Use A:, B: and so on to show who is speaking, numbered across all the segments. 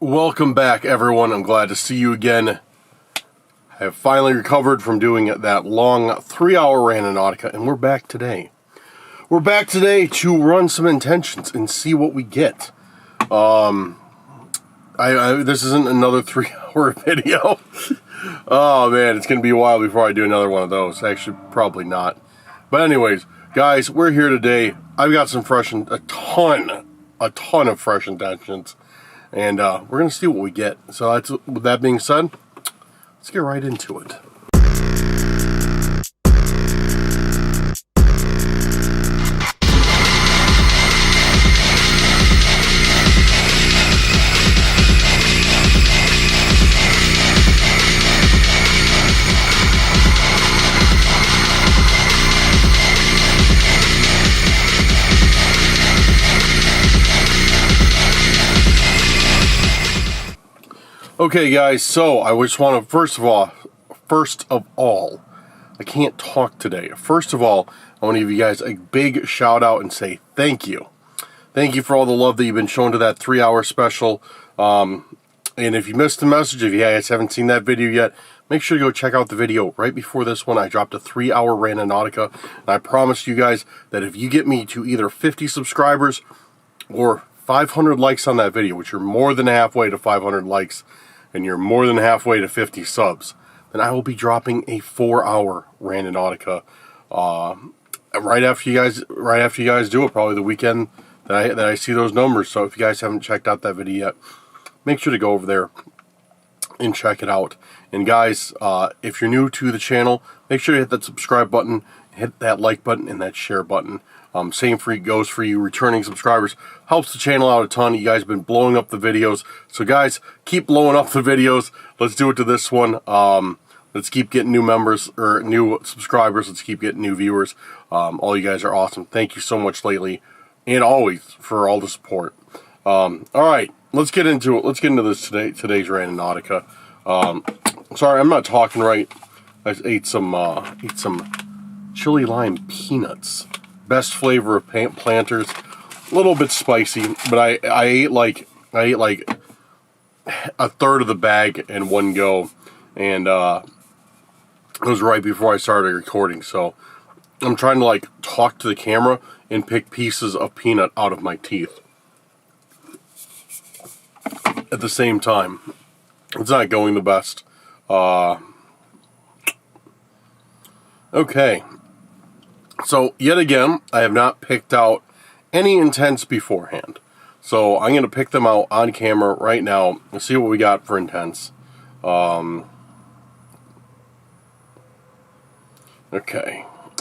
A: Welcome back, everyone. I'm glad to see you again. I have finally recovered from doing that long 3-hour Randonautica, and we're back today. We're back today to run some intentions and see what we get. This isn't another 3-hour video. Oh man, it's going to be a while before I do another one of those. Actually, probably not. But anyways, guys, we're here today. I've got some a ton of fresh intentions. And we're going to see what we get. So with that being said, let's get right into it. Okay guys, so I just want to, first of all, I can't talk today. First of all, I want to give you guys a big shout out and say thank you. Thank you for all the love that you've been shown to that 3-hour special. And if you missed the message, if you guys haven't seen that video yet, make sure to go check out the video right before this one. I dropped a 3-hour Randonautica, and I promised you guys that if you get me to either 50 subscribers or 500 likes on that video, which you're more than halfway to 500 likes, and you're more than halfway to 50 subs, then I will be dropping a 4-hour Randonautica right after you guys do it, probably the weekend that I see those numbers. So if you guys haven't checked out that video yet, make sure to go over there and check it out. And guys, if you're new to the channel, make sure to hit that subscribe button, hit that like button, and that share button. Same goes for you returning subscribers. Helps the channel out a ton. You guys have been blowing up the videos. So guys, keep blowing up the videos. Let's do it to this one. Let's keep getting new members, or new subscribers. Let's keep getting new viewers. All you guys are awesome. Thank you so much lately, and always, for all the support. Alright, let's get into it. Let's get into this today's Randonautica. Sorry, I'm not talking right. I ate some chili lime peanuts. Best flavor of Planters. A little bit spicy, but I ate like a third of the bag in one go, and it was right before I started recording. So I'm trying to like talk to the camera and pick pieces of peanut out of my teeth at the same time. It's not going the best. Okay. So, yet again, I have not picked out any intents beforehand. So, I'm going to pick them out on camera right now and see what we got for intents. Okay.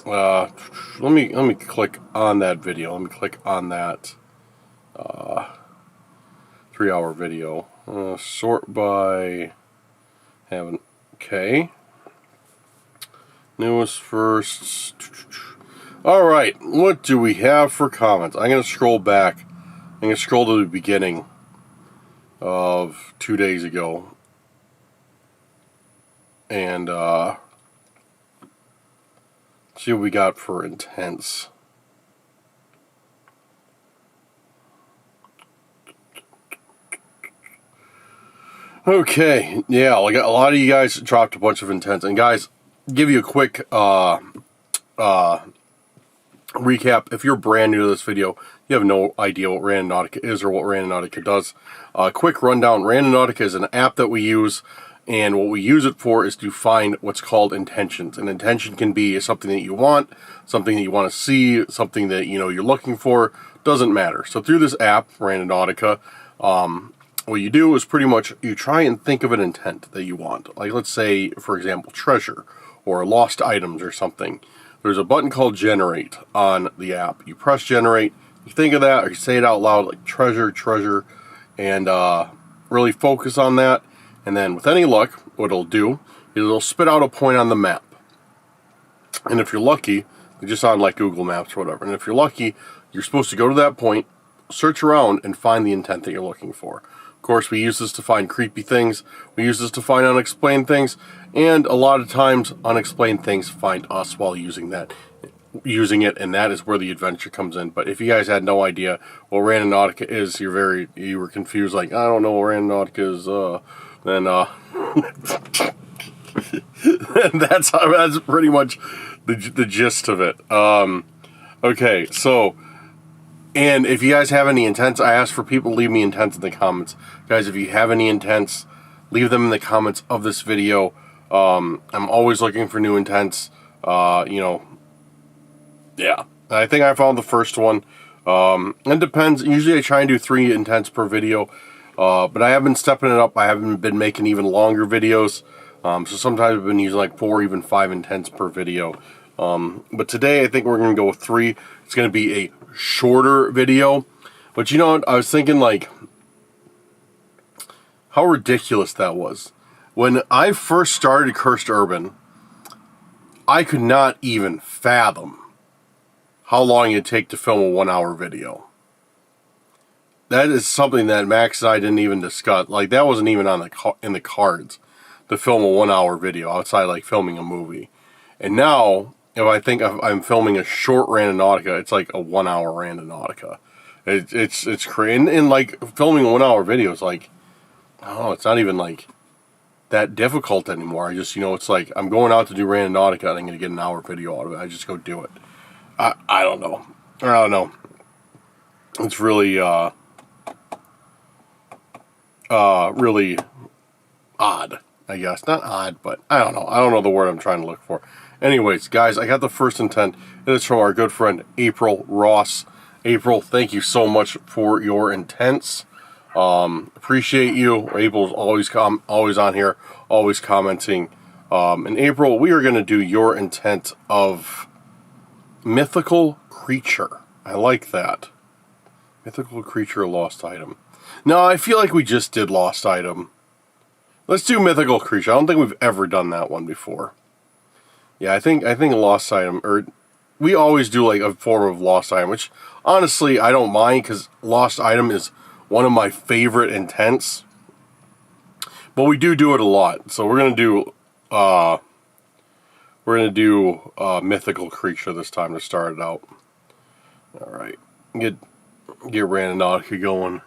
A: Let me click on that video. Let me click on that 3-hour video. Sort by... Okay. Newest first... Alright, what do we have for comments? I'm going to scroll back. I'm going to scroll to the beginning of 2 days ago. And see what we got for intents. Okay, yeah, like a lot of you guys dropped a bunch of intents. And guys, give you a quick recap. If you're brand new to this video, you have no idea what Randonautica is or what Randonautica does. Quick rundown. Randonautica is an app that we use, and what we use it for is to find what's called intentions. An intention can be something that you want, something that you want to see, something that you're looking for. Doesn't matter. So through this app, Randonautica, what you do is pretty much you try and think of an intent that you want. Like let's say, for example, treasure or lost items or something. There's a button called Generate on the app. You press Generate, you think of that, or you say it out loud, like treasure, and really focus on that. And then with any luck, what it'll do is it'll spit out a point on the map. And if you're lucky, just on like Google Maps or whatever, and if you're lucky, you're supposed to go to that point, search around, and find the intent that you're looking for. Of course, we use this to find creepy things, we use this to find unexplained things, and a lot of times unexplained things find us while using that using it, and that is where the adventure comes in. But if you guys had no idea what Randonautica is, you were confused, like, I don't know what Randonautica is, then that's pretty much the gist of it. Okay, so, and if you guys have any intents, I ask for people to leave me intents in the comments. Guys, if you have any intents, leave them in the comments of this video. I'm always looking for new intents. Yeah, I think I found the first one. It depends. Usually I try and do 3 intents per video, but I have been stepping it up. I haven't been making even longer videos, so sometimes I've been using like 4, even 5 intents per video. But today I think we're going to go with 3. It's going to be a shorter video, but you know what? I was thinking, like, how ridiculous that was. When I first started Cursed Urban, I could not even fathom how long it'd take to film a 1-hour video. That is something that Max and I didn't even discuss. Like, that wasn't even on in the cards to film a 1-hour video outside, like, filming a movie. And now, if I think I'm filming a short Randonautica, it's like a 1-hour Randonautica. It's crazy. And like, filming a 1-hour video is like, I don't know, it's not even like that difficult anymore. I just, it's like, I'm going out to do Randonautica and I'm going to get an hour video out of it. I just go do it. I don't know. I don't know. It's really, really odd, I guess. Not odd, but I don't know. I don't know the word I'm trying to look for. Anyways, guys, I got the first intent. It is from our good friend April Ross. April, thank you so much for your intents. Appreciate you. April's always on here, always commenting. And April, we are going to do your intent of mythical creature. I like that. Mythical creature, lost item. No, I feel like we just did lost item. Let's do mythical creature. I don't think we've ever done that one before. Yeah, I think lost item, or we always do like a form of lost item, which honestly I don't mind, because lost item is one of my favorite intents. But we do it a lot, so we're gonna do mythical creature this time to start it out. All right, get Randonautica going.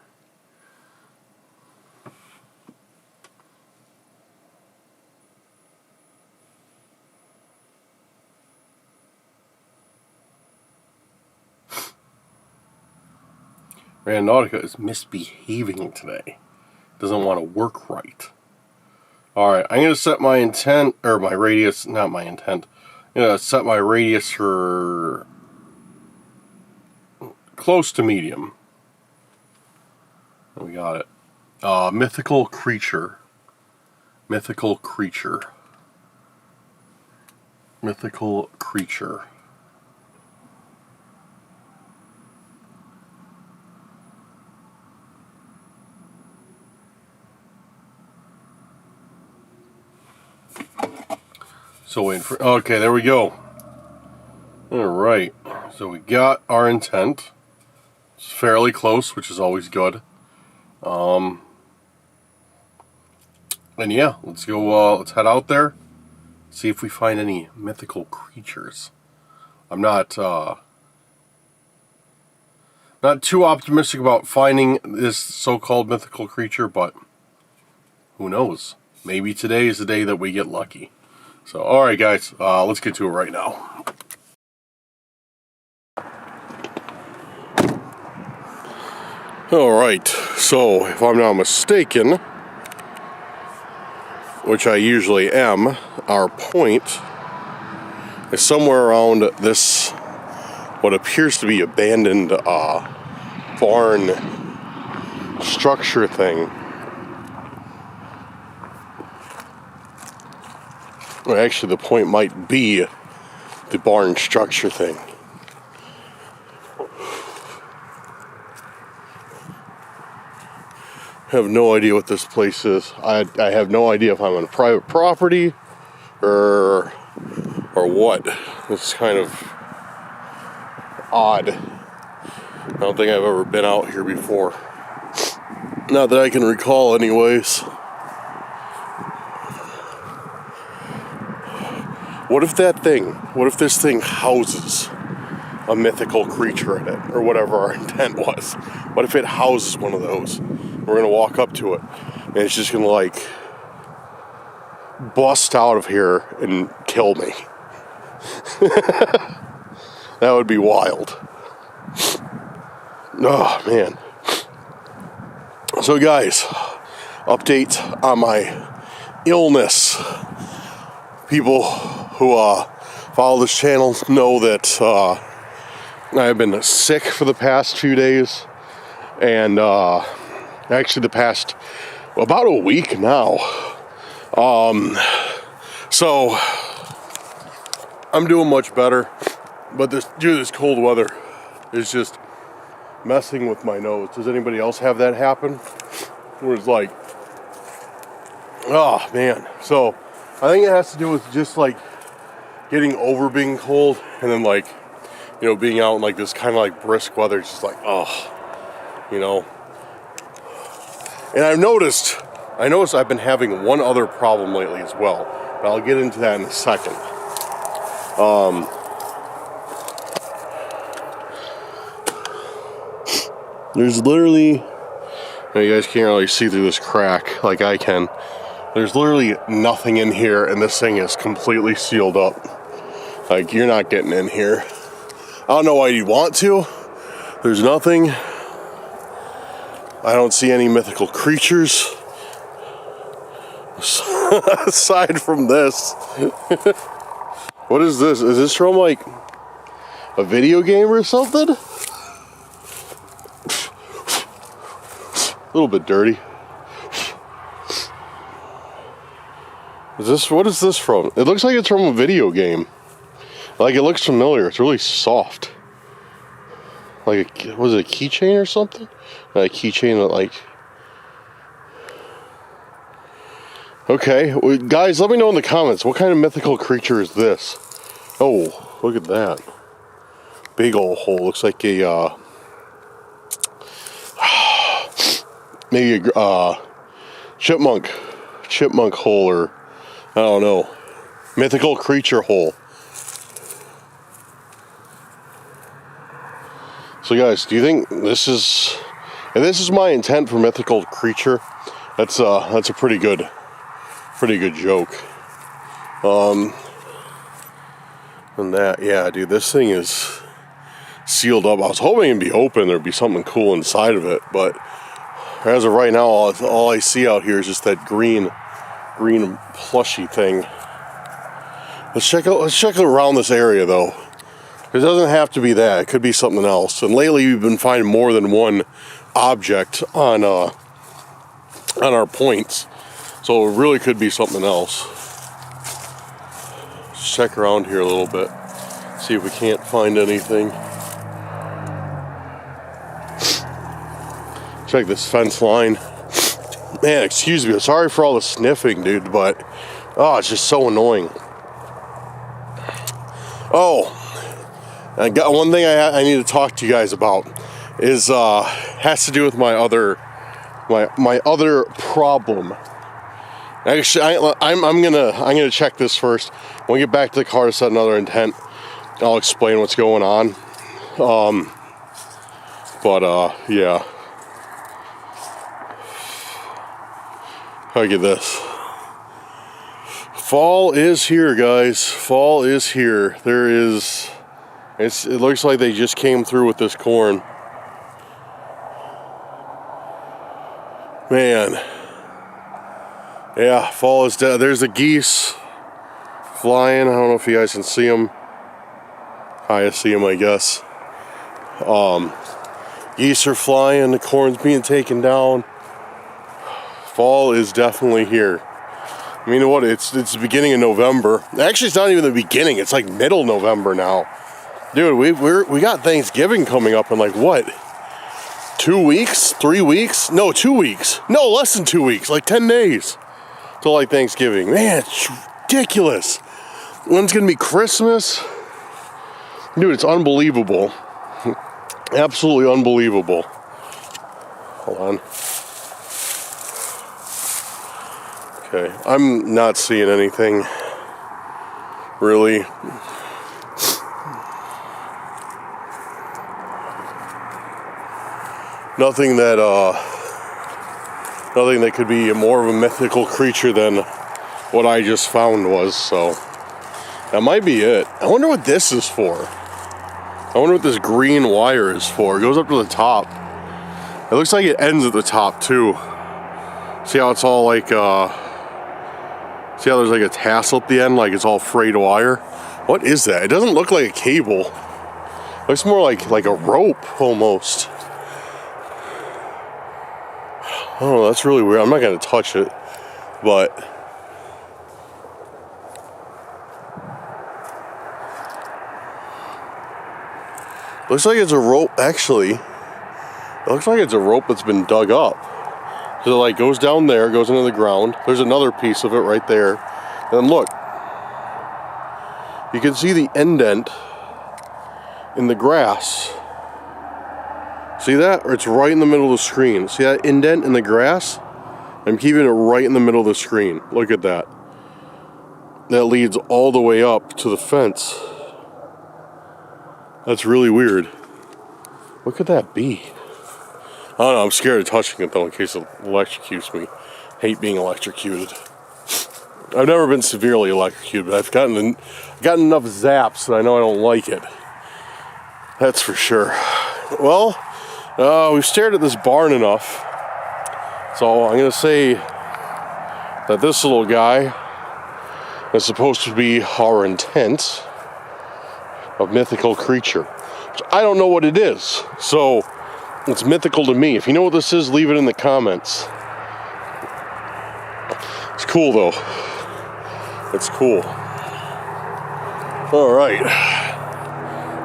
A: Randonautica is misbehaving today. Doesn't want to work right. Alright, I'm going to set my intent, or my radius, not my intent. I'm going to set my radius for close to medium. We got it. Mythical creature. Mythical creature. Mythical creature. So waiting for, okay, there we go. Alright, so we got our intent. It's fairly close, which is always good. And yeah, let's go, let's head out there. See if we find any mythical creatures. I'm not too optimistic about finding this so-called mythical creature, but who knows? Maybe today is the day that we get lucky. So, alright guys, let's get to it right now. Alright, so if I'm not mistaken, which I usually am, our point is somewhere around this, what appears to be abandoned barn structure thing. Or actually, the point might be the barn structure thing. I have no idea what this place is. I have no idea if I'm on private property or what. It's kind of odd. I don't think I've ever been out here before. Not that I can recall anyways. What if this thing houses a mythical creature in it, or whatever our intent was. What if it houses one of those? We're gonna walk up to it, and it's just gonna like bust out of here and kill me. That would be wild. Oh man. So guys, update on my illness. People who follow this channel know that I've been sick for the past few days, and actually the past about a week now. So I'm doing much better, but due to this cold weather is just messing with my nose. Does anybody else have that happen? Where it's like, oh man. So I think it has to do with just like getting over being cold, and then like, you know, being out in like this kind of like brisk weather. It's just like, oh, you know. And I noticed I've been having one other problem lately as well, but I'll get into that in a second. There's literally, you guys can't really see through this crack like I can. There's literally nothing in here, and this thing is completely sealed up. Like, you're not getting in here. I don't know why you'd want to. There's nothing. I don't see any mythical creatures aside from this. What is this? Is this from like a video game or something? A little bit dirty. What is this from? It looks like it's from a video game. Like, it looks familiar. It's really soft. Like, was it a keychain or something? A keychain that like... Okay, well, guys, let me know in the comments, what kind of mythical creature is this? Oh, look at that. Big old hole. Looks like a, maybe a, chipmunk hole, or, I don't know, mythical creature hole. So guys, do you think this is, and this is my intent for mythical creature, that's a pretty good joke. And that, yeah, dude, this thing is sealed up. I was hoping it'd be open, there'd be something cool inside of it, but as of right now, all I see out here is just that green plushy thing. Let's check around this area though. It doesn't have to be that. It could be something else. And lately, we've been finding more than one object on our points, so it really could be something else. Let's check around here a little bit, see if we can't find anything. Check this fence line. Man, excuse me. Sorry for all the sniffing, dude, but it's just so annoying. Oh. I got one thing I need to talk to you guys about is has to do with my other problem. Actually, I'm gonna check this first. When we get back to the car to set another intent, I'll explain what's going on. Yeah. Look at this. Fall is here, guys. Fall is here. It looks like they just came through with this corn. Man. Yeah, fall is dead. There's the geese flying. I don't know if you guys can see them. I see them, I guess. Geese are flying. The corn's being taken down. Fall is definitely here. I mean, what? It's the beginning of November. Actually, it's not even the beginning. It's like middle November now. Dude, we got Thanksgiving coming up in like what? 2 weeks? 3 weeks? No, 2 weeks. No, less than 2 weeks. Like 10 days till like Thanksgiving. Man, it's ridiculous. When's gonna be Christmas? Dude, it's unbelievable. Absolutely unbelievable. Hold on. Okay, I'm not seeing anything really. nothing that could be more of a mythical creature than what I just found was. So that might be it. I wonder what this is for. I wonder what this green wire is for. It goes up to the top. It looks like it ends at the top too. See how it's all like, see how there's like a tassel at the end, like it's all frayed wire? What is that? It doesn't look like a cable. It looks more like a rope almost. Oh, that's really weird. I'm not gonna touch it, but looks like it's a rope. Actually, it looks like it's a rope that's been dug up. So it like goes down there, goes into the ground. There's another piece of it right there. And look, you can see the indent in the grass. See that? Or it's right in the middle of the screen. See that indent in the grass? I'm keeping it right in the middle of the screen. Look at that. That leads all the way up to the fence. That's really weird. What could that be? I don't know, I'm scared of touching it though in case it electrocutes me. Hate being electrocuted. I've never been severely electrocuted, but I've gotten enough zaps that I know I don't like it. That's for sure. Well, we've stared at this barn enough. So I'm going to say that this little guy is supposed to be our intent of mythical creature. Which I don't know what it is. So it's mythical to me. If you know what this is, leave it in the comments. It's cool though. It's cool. Alright.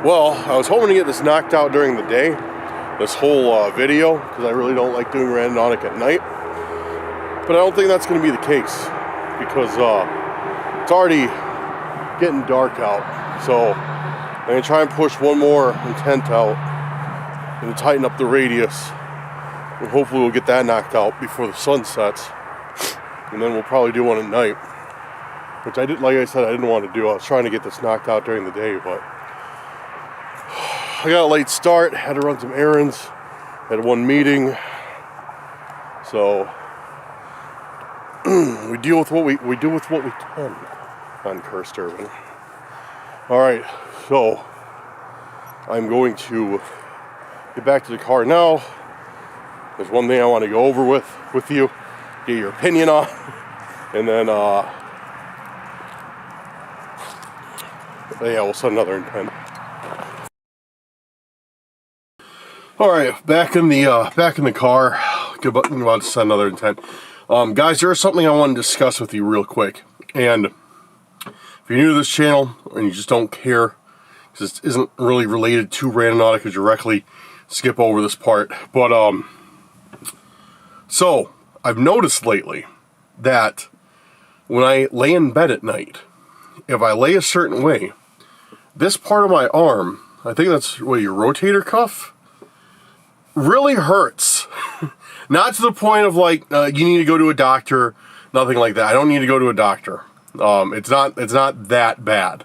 A: Well, I was hoping to get this knocked out during the day. This whole video, because I really don't like doing Randonautica at night. But I don't think that's going to be the case. Because it's already getting dark out. So I'm going to try and push one more intent out. And tighten up the radius. And hopefully we'll get that knocked out before the sun sets. And then we'll probably do one at night. Which I did, like I said, I didn't want to do. I was trying to get this knocked out during the day, but I got a late start, had to run some errands, had one meeting. So we deal with what we do with what we can on Cursed Urban. Alright, so I'm going to get back to the car now. There's one thing I want to go over with you, get your opinion on, and then yeah, we'll set another intent. All right, back in the car. About to set another intent. Guys, there is something I want to discuss with you real quick. And if you're new to this channel and you just don't care, because this isn't really related to Randonautica directly, skip over this part. But so I've noticed lately that when I lay in bed at night, if I lay a certain way, this part of my arm, I think that's what, your rotator cuff, really hurts. Not to the point of like you need to go to a doctor, nothing like that. I don't need to go to a doctor. It's not that bad.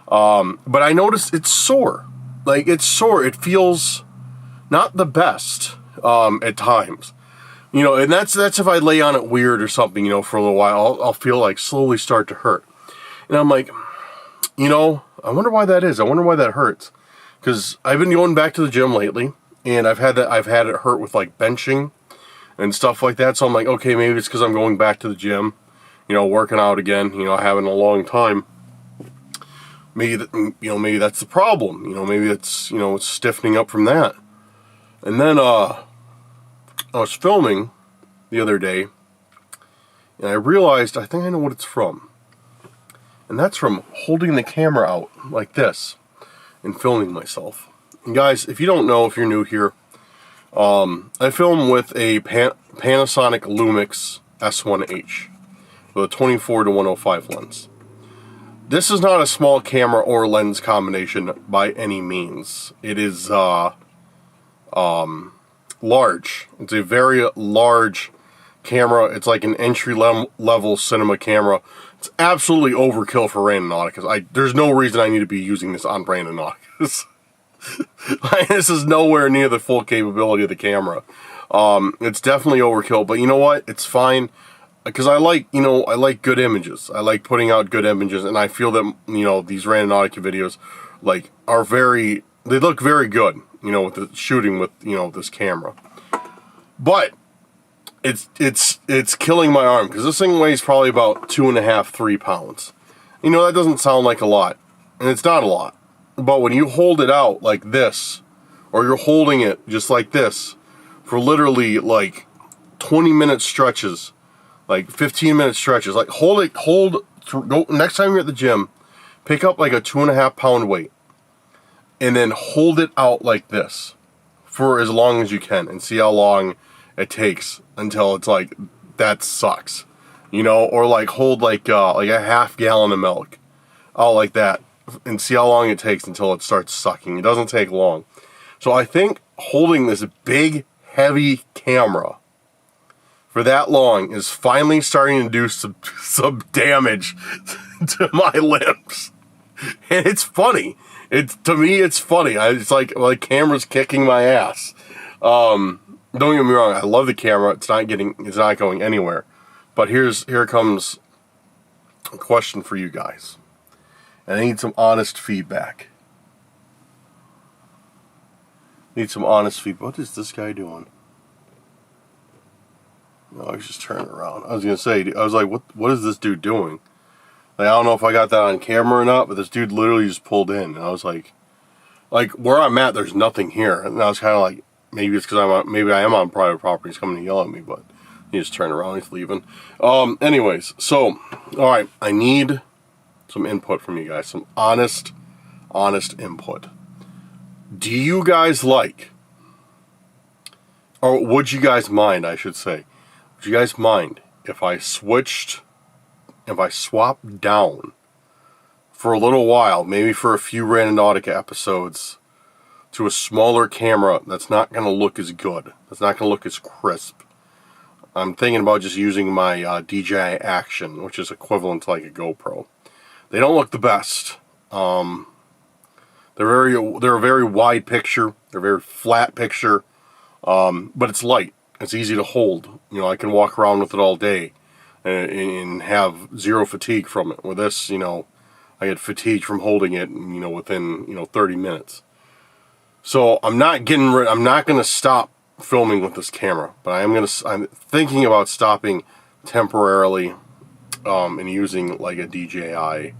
A: But I noticed it's sore. Like, it's sore. It feels not the best at times. You know, and that's if I lay on it weird or something, you know, for a little while, I'll feel like slowly start to hurt. And I'm like, you know, I wonder why that is. I wonder why that hurts. Because I've been going back to the gym lately, and I've had it hurt with like benching and stuff like that. So I'm like, okay, maybe it's because I'm going back to the gym, you know, working out again, you know, I haven't in a long time. Maybe maybe that's the problem. You know, maybe it's, you know, it's stiffening up from that. And then I was filming the other day, and I realized I think I know what it's from. And that's from holding the camera out like this and filming myself. And guys, if you don't know, if you're new here, I film with a Panasonic Lumix S1H with a 24-105 lens. This is not a small camera or lens combination by any means. It is large. It's a very large camera. It's like an entry-level cinema camera. It's absolutely overkill for Randonautica. There's no reason I need to be using this on Randonautica. This is nowhere near the full capability of the camera. It's definitely overkill, but you know what? It's fine. Because I like good images. I like putting out good images, and I feel that, these Randonautica videos, they look very good, with the shooting with, this camera. But it's killing my arm, because this thing weighs probably about 2.5, 3 pounds. That doesn't sound like a lot, and it's not a lot. But when you hold it out like this, or you're holding it just like this, for literally 20-minute stretches, 15-minute stretches, go next time you're at the gym, pick up a 2.5 pound weight, and then hold it out like this for as long as you can, and see how long it takes until it's that sucks, or hold a half gallon of milk out like that, and see how long it takes until it starts sucking. It doesn't take long. So I think holding this big, heavy camera for that long is finally starting to do some damage to my limbs. And it's funny. To me, it's funny. It's like camera's kicking my ass. Don't get me wrong. I love the camera. It's not going anywhere. But here comes a question for you guys. And I need some honest feedback. What is this guy doing? No, he's just turning around. I was going to say, I was like, what is this dude doing? I don't know if I got that on camera or not, but this dude literally just pulled in. And I was like where I'm at, there's nothing here. And I was kind of like, maybe it's because maybe I am on private property. He's coming to yell at me, but he just turned around. He's leaving. Anyways, so, all right, I need some input from you guys. Some honest input. Do you guys or would you guys mind, I should say, would you guys mind if I swapped down for a little while, maybe for a few Randonautica episodes, to a smaller camera that's not going to look as good, that's not going to look as crisp? I'm thinking about just using my DJI Action, which is equivalent to a GoPro. They don't look the best. They're a very wide picture. They're a very flat picture. But it's light. It's easy to hold. I can walk around with it all day and have zero fatigue from it. With this, I get fatigued from holding it, within, 30 minutes. So I'm not going to stop filming with this camera, but I'm thinking about stopping temporarily, and using a DJI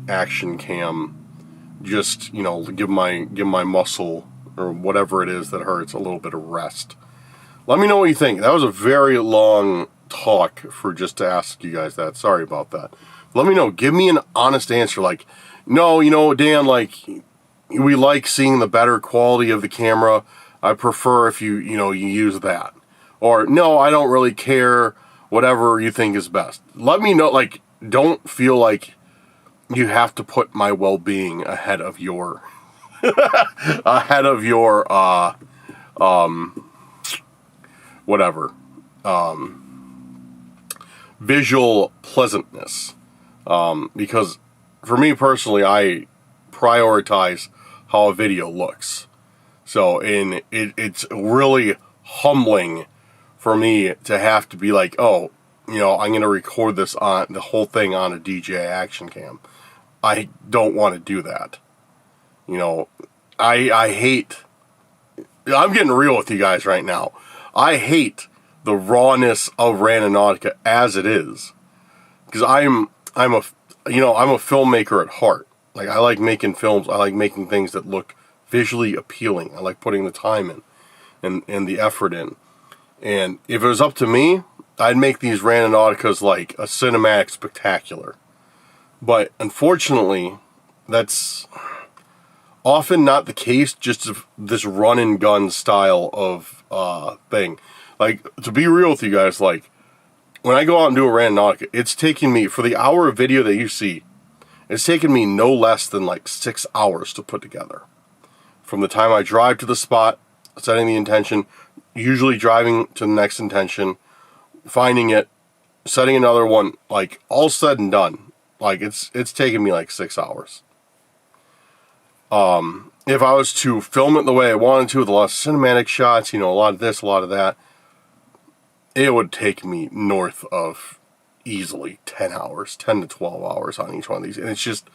A: Action Cam, just, give my muscle or whatever it is that hurts a little bit of rest. Let me know what you think. That was a very long talk for just to ask you guys that. Sorry about that. Let me know. Give me an honest answer. No, Dan, we like seeing the better quality of the camera. I prefer if you use that. Or, no, I don't really care. Whatever you think is best. Let me know. Don't feel like you have to put my well-being ahead of your visual pleasantness, because for me personally, I prioritize how a video looks. So it's really humbling for me to have to be I'm going to record this on the whole thing on a DJI Action Cam. I don't want to do that. I hate, I'm getting real with you guys right now. I hate the rawness of Randonautica as it is. Because I'm a filmmaker at heart. I like making films. I like making things that look visually appealing. I like putting the time in and the effort in. And if it was up to me, I'd make these Randonauticas a cinematic spectacular. But unfortunately, that's often not the case, just this run and gun style of thing. To be real with you guys, when I go out and do a Randonautica, it's taking me, for the hour of video that you see, it's taken me no less than 6 hours to put together. From the time I drive to the spot, setting the intention, usually driving to the next intention, finding it, setting another one, all said and done. It's taken me 6 hours. If I was to film it the way I wanted to with a lot of cinematic shots, you know, a lot of this, a lot of that, it would take me north of easily 10 hours, 10 to 12 hours on each one of these. And it's just,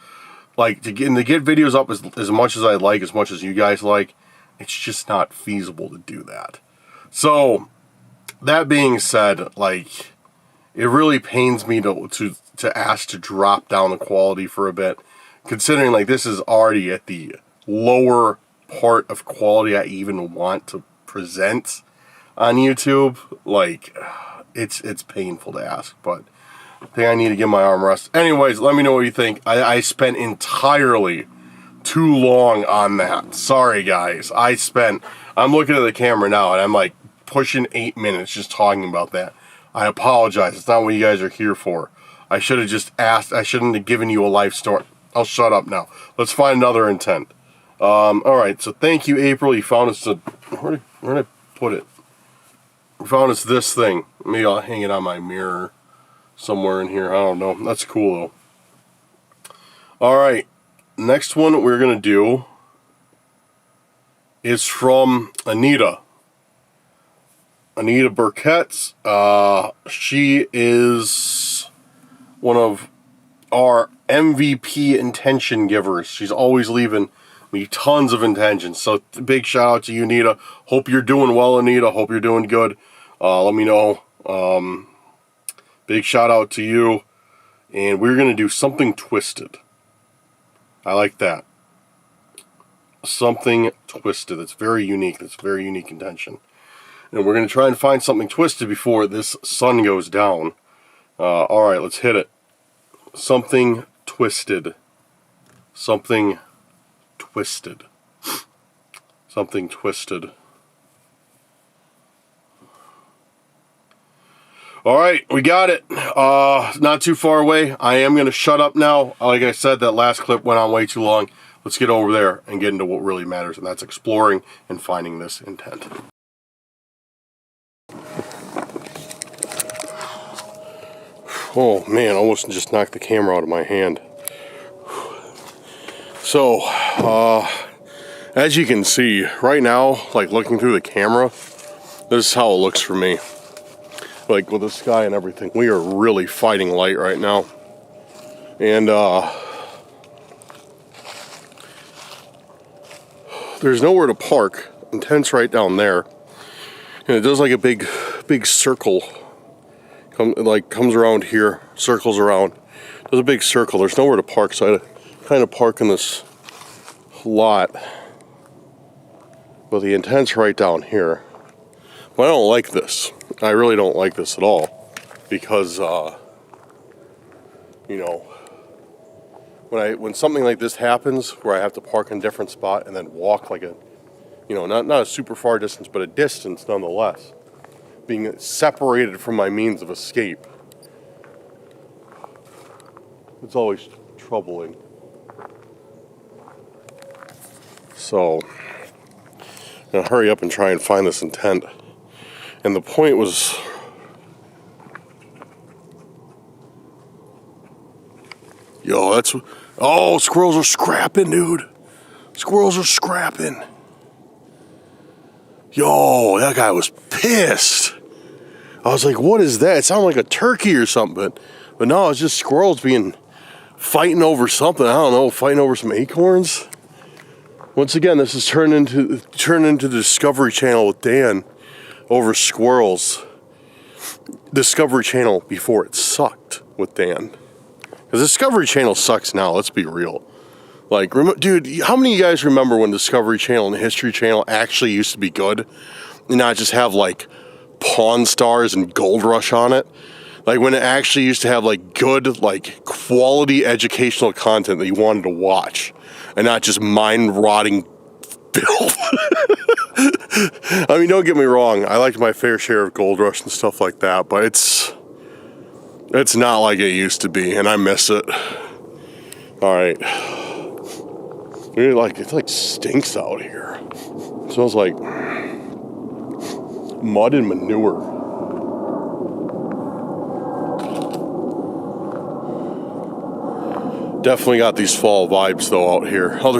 A: like, to get videos up as much as I like, as much as you guys like, it's just not feasible to do that. So, that being said, like, it really pains me to ask to drop down the quality for a bit, considering, like, this is already at the lower part of quality I even want to present on YouTube. Like, it's painful to ask, but I think I need to give my arm rest. Anyways, let me know what you think. I spent entirely too long on that. Sorry, guys. I'm looking at the camera now, and I'm like pushing 8 minutes just talking about that. I apologize. It's not what you guys are here for. I should have just asked. I shouldn't have given you a life story. I'll shut up now. Let's find another intent. Alright, so thank you, April. You found us where did I put it? You found us this thing. Maybe I'll hang it on my mirror somewhere in here. I don't know. That's cool, though. Alright, next one we're going to do is from Anita. Anita Burkett's. She is one of our MVP intention givers. She's always leaving me tons of intentions. So big shout out to you, Anita. Hope you're doing well, Anita. Hope you're doing good. Let me know. Big shout out to you. And we're going to do something twisted. I like that. Something twisted. That's very unique. That's very unique intention. And we're going to try and find something twisted before this sun goes down. Alright, let's hit it. Something twisted. Something twisted. Something twisted. Alright, we got it. Not too far away. I am going to shut up now. Like I said, that last clip went on way too long. Let's get over there and get into what really matters, and that's exploring and finding this intent. Oh man, almost just knocked the camera out of my hand. So, as you can see, right now, like looking through the camera, this is how it looks for me. Like with the sky and everything. We are really fighting light right now. And, there's nowhere to park. Intent's right down there. And it does like a big circle. Comes around here, circles around. There's a big circle. There's nowhere to park, so I had to kind of park in this lot. But the intent's right down here. But I don't like this. I really don't like this at all. Because, you know, when something like this happens, where I have to park in a different spot and then walk like a, you know, not a super far distance, but a distance nonetheless. Being separated from my means of escape. It's always troubling. So, I'm gonna hurry up and try and find this intent. And the point was, yo, oh, squirrels are scrapping, dude. Squirrels are scrapping. Yo, that guy was pissed. I was like, what is that? It sounded like a turkey or something. But no, it's just squirrels fighting over something. I don't know, fighting over some acorns. Once again, this is turned into the Discovery Channel with Dan over squirrels. Discovery Channel before it sucked with Dan. Because Discovery Channel sucks now, let's be real. Like, dude, how many of you guys remember when Discovery Channel and History Channel actually used to be good? And not just have, like, Pawn Stars and Gold Rush on it? Like, when it actually used to have, like, good, like, quality educational content that you wanted to watch. And not just mind-rotting filth. I mean, don't get me wrong. I liked my fair share of Gold Rush and stuff like that. But it's not like it used to be. And I miss it. Alright. Really, it like stinks out here. It smells like mud and manure. Definitely got these fall vibes though out here. Oh,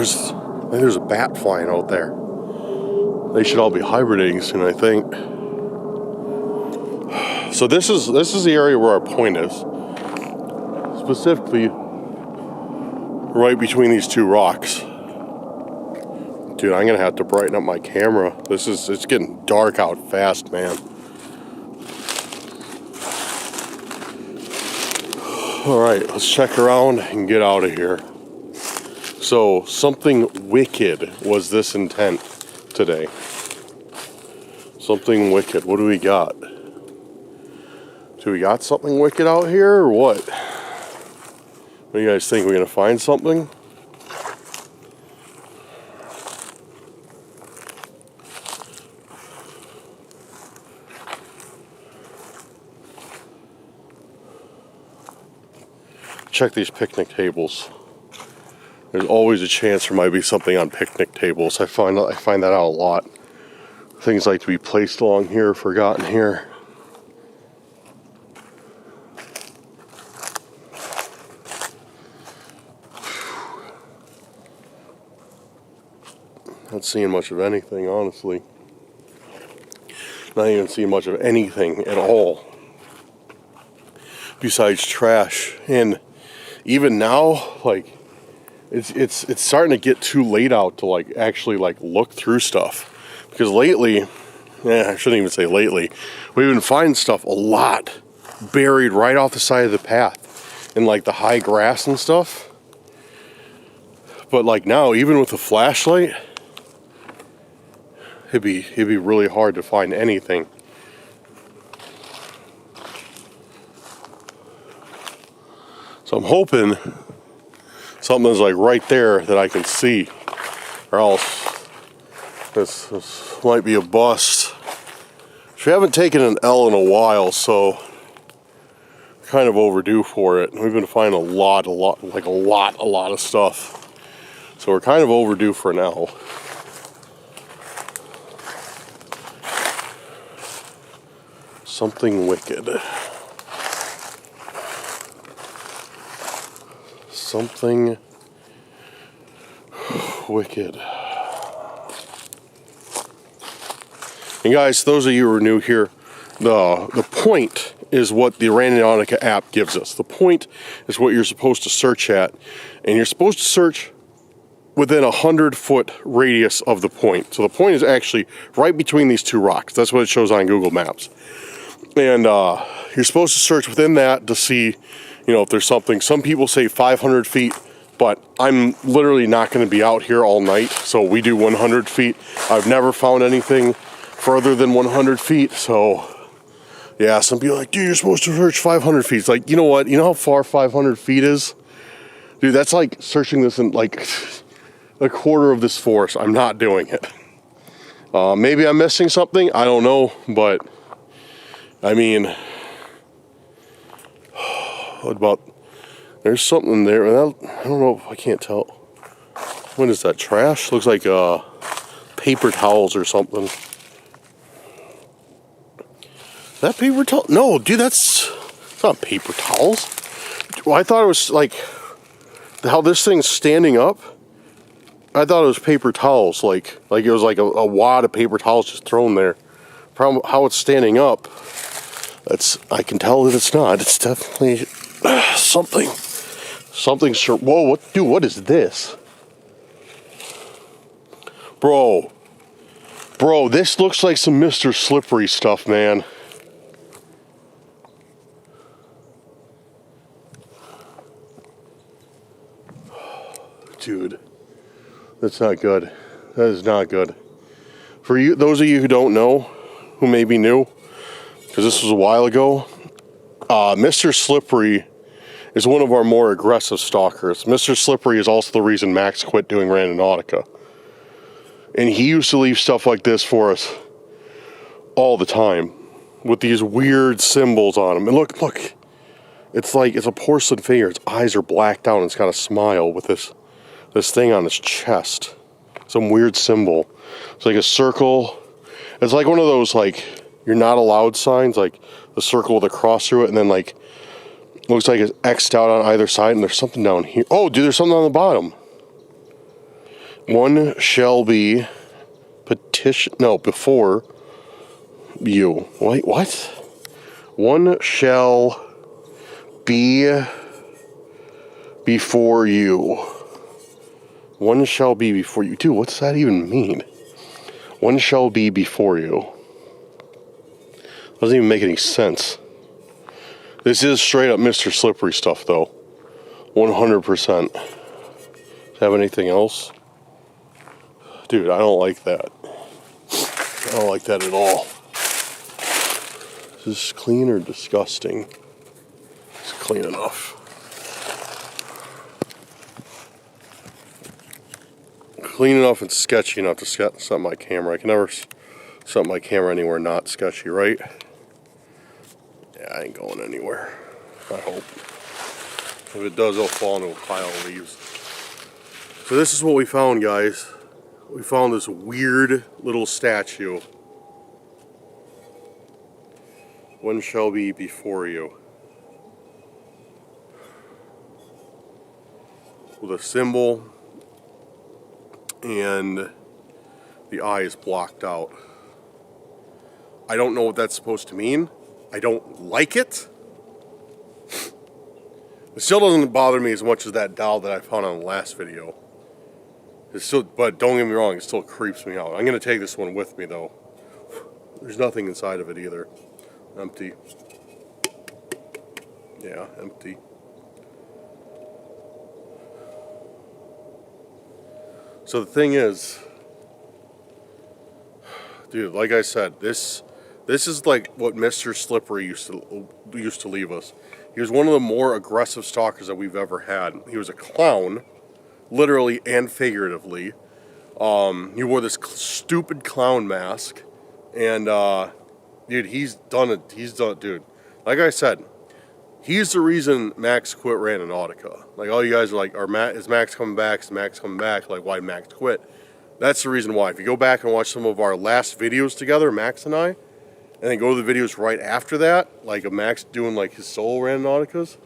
A: think there's a bat flying out there. They should all be hibernating soon, I think. So this is the area where our point is. Specifically, right between these two rocks. Dude, I'm gonna have to brighten up my camera. It's getting dark out fast, man. All right, let's check around and get out of here. So, something wicked was this intent today. Something wicked. What do we got? Do we got something wicked out here or what? What do you guys think? We're gonna find something? Check these picnic tables. There's always a chance there might be something on picnic tables. I find that out a lot. Things like to be placed along here, forgotten here. Not seeing much of anything, honestly. Not even seeing much of anything at all. Besides trash. And even now, like, it's starting to get too late out to like actually like look through stuff. Because lately, I shouldn't even say lately, we've been finding stuff a lot buried right off the side of the path in like the high grass and stuff. But like now, even with a flashlight, it'd be really hard to find anything. So I'm hoping something's like right there that I can see, or else this might be a bust. We haven't taken an L in a while, so kind of overdue for it. We've been finding a lot of stuff. So we're kind of overdue for an L. Something wicked. Something wicked. And guys, those of you who are new here, the point is what the Randonautica app gives us. The point is what you're supposed to search at. And you're supposed to search within 100-foot radius of the point. So the point is actually right between these two rocks. That's what it shows on Google Maps. And you're supposed to search within that to see, you know, if there's something. Some people say 500 feet, but I'm literally not going to be out here all night. So we do 100 feet. I've never found anything further than 100 feet. So yeah, some people are like, dude, you're supposed to search 500 feet. It's like, you know what? You know how far 500 feet is? Dude, that's like searching this in like a quarter of this forest. I'm not doing it. Maybe I'm missing something. I don't know, but I mean, what about, there's something there. I don't know if I can't tell. What is that, trash? Looks like paper towels or something. Is that paper towel? No, dude, it's not paper towels. Well, I thought it was like, how this thing's standing up. I thought it was paper towels, like it was like a wad of paper towels just thrown there. Problem, how it's standing up, I can tell that it's not. It's definitely something sure. Whoa, what is this? Bro, this looks like some Mr. Slippery stuff, man. Dude, that's not good. That is not good. For you, those of you who don't know, who may be new, because this was a while ago, Mr. Slippery is one of our more aggressive stalkers. Mr. Slippery is also the reason Max quit doing Randonautica. And he used to leave stuff like this for us all the time, with these weird symbols on them. And look, it's like, it's a porcelain figure. Its eyes are blacked out and it's got a smile with this thing on its chest. Some weird symbol. It's like a circle. It's like one of those, like, you're not allowed signs, like the circle with a cross through it, and then like, looks like it's X'd out on either side, and there's something down here. Oh, dude, there's something on the bottom. One shall be before you. Wait, what? One shall be before you. One shall be before you. Dude, what's that even mean? One shall be before you. Doesn't even make any sense. This is straight up Mr. Slippery stuff, though. 100%. Have anything else? Dude, I don't like that. I don't like that at all. Is this clean or disgusting? It's clean enough. Clean enough and sketchy enough to set my camera. I can never set my camera anywhere not sketchy, right? Yeah, I ain't going anywhere. I hope. If it does, it'll fall into a pile of leaves. So this is what we found, guys. We found this weird little statue. One shall be before you. With a symbol, and the eye is blocked out. I don't know what that's supposed to mean. I don't like it. It still doesn't bother me as much as that doll that I found on the last video. It's still, but don't get me wrong, it still creeps me out. I'm going to take this one with me, though. There's nothing inside of it either. Empty. Yeah, empty. So the thing is, dude, like I said, this is like what Mr. Slippery used to leave us. He was one of the more aggressive stalkers that we've ever had. He was a clown, literally and figuratively. He wore this stupid clown mask, and dude, he's done it. Dude. Like I said, he's the reason Max quit Randonautica. Like, all you guys are like, is Max coming back? Is Max coming back? Like, why Max quit? That's the reason why. If you go back and watch some of our last videos together, Max and I, and then go to the videos right after that, like of Max doing like his solo Randonauticas.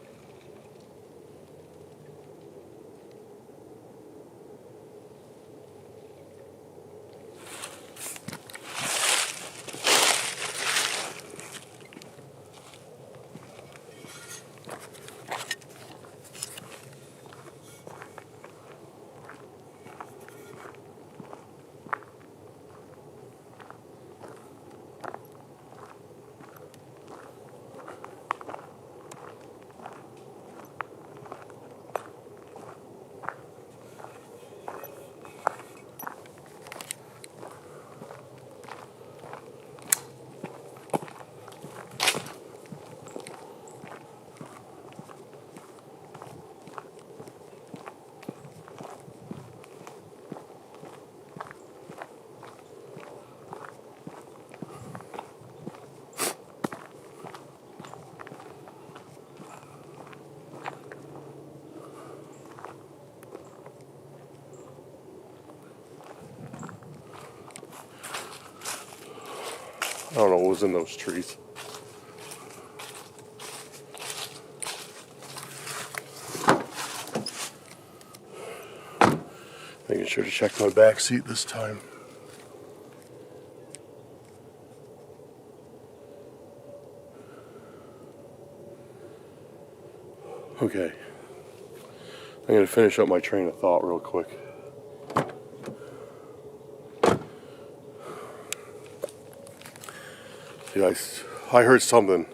A: I don't know what was in those trees. Making sure to check my back seat this time. Okay. I'm going to finish up my train of thought real quick. Dude, I heard something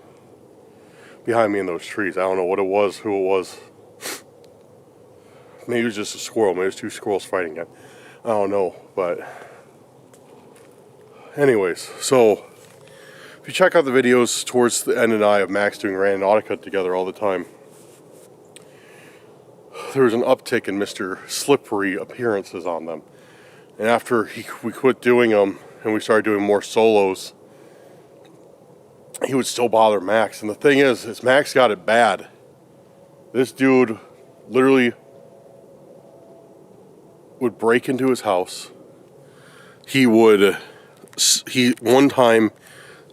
A: behind me in those trees. I don't know what it was, who it was. Maybe it was just a squirrel. Maybe it was two squirrels fighting it. I don't know, but anyways, so if you check out the videos towards the end and I of Max doing Randonautica together all the time, there was an uptick in Mr. Slippery appearances on them. And after we quit doing them and we started doing more solos, he would still bother Max. And the thing is Max got it bad. This dude literally would break into his house. One time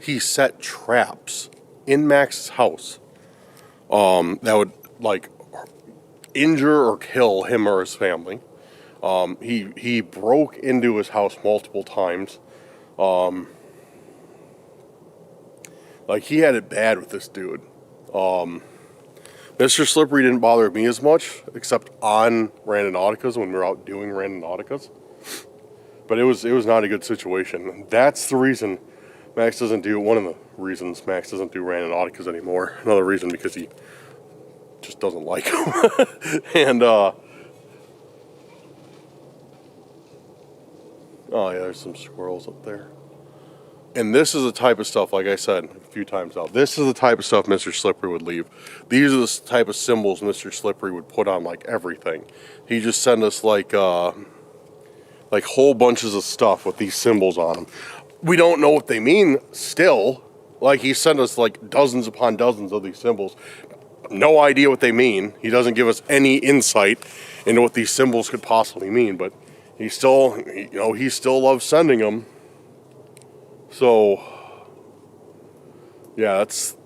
A: he set traps in Max's house that would like injure or kill him or his family. He broke into his house multiple times. Like, he had it bad with this dude. Mr. Slippery didn't bother me as much, except on Randonauticas when we were out doing Randonauticas. But it was not a good situation. That's the reason Max doesn't do, one of the reasons Max doesn't do Randonauticas anymore. Another reason, because he just doesn't like them. And, oh yeah, there's some squirrels up there. And this is the type of stuff, like I said a few times now, this is the type of stuff Mr. Slippery would leave. These are the type of symbols Mr. Slippery would put on, like, everything. He just sent us, like whole bunches of stuff with these symbols on them. We don't know what they mean still. Like, he sent us, like, dozens upon dozens of these symbols. No idea what they mean. He doesn't give us any insight into what these symbols could possibly mean, but he still, you know, he still loves sending them. So, yeah,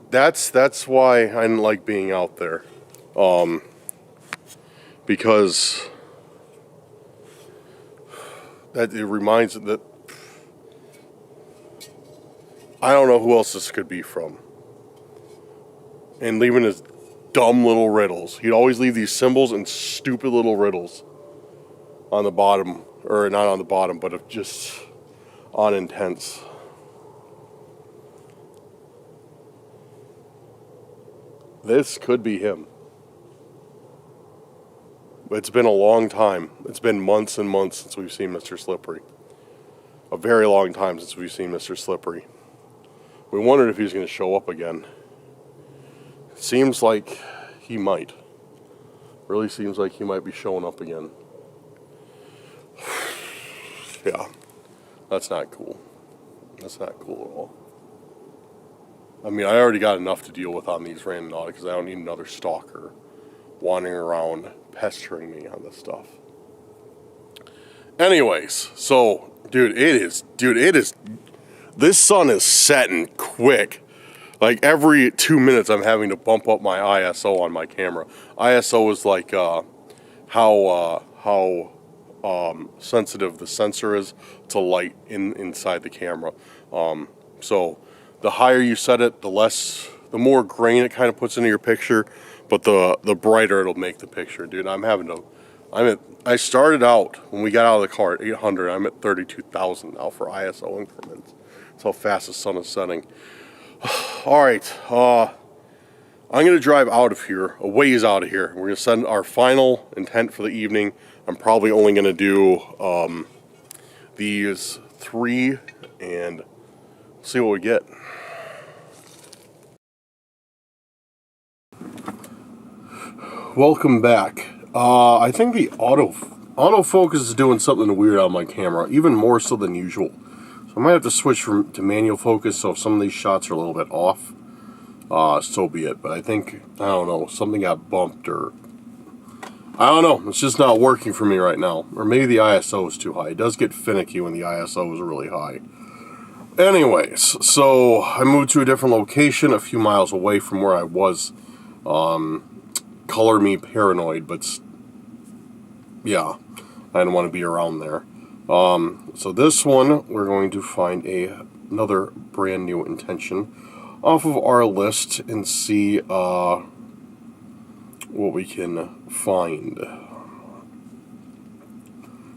A: that's why I didn't like being out there. Because that it reminds that I don't know who else this could be from. And leaving his dumb little riddles. He'd always leave these symbols and stupid little riddles on the bottom, or not on the bottom, but just on intents. This could be him. It's been a long time. It's been months and months since we've seen Mr. Slippery. A very long time since we've seen Mr. Slippery. We wondered if he was going to show up again. It seems like he might. Really seems like he might be showing up again. Yeah. That's not cool. That's not cool at all. I mean, I already got enough to deal with on these Randonauticas because I don't need another stalker wandering around pestering me on this stuff. Anyways, so, dude, this sun is setting quick. Like, every 2 minutes I'm having to bump up my ISO on my camera. ISO is like how sensitive the sensor is to light inside the camera. So the higher you set it, the more grain it kind of puts into your picture, but the brighter it'll make the picture. Dude, I started out, when we got out of the car at 800, I'm at 32,000 now for ISO increments. That's how fast the sun is setting. Alright, I'm going to drive out of here, a ways out of here. We're going to send our final intent for the evening. I'm probably only going to do these 3 and see what we get. Welcome back. I think the autofocus is doing something weird on my camera, even more so than usual. So I might have to switch to manual focus, so if some of these shots are a little bit off, so be it. But I think, I don't know, something got bumped, or I don't know, it's just not working for me right now. Or maybe the ISO is too high. It does get finicky when the ISO is really high. Anyways, so I moved to a different location a few miles away from where I was. Color me paranoid, but yeah, I didn't want to be around there. So this one, we're going to find another brand new intention off of our list and see what we can find.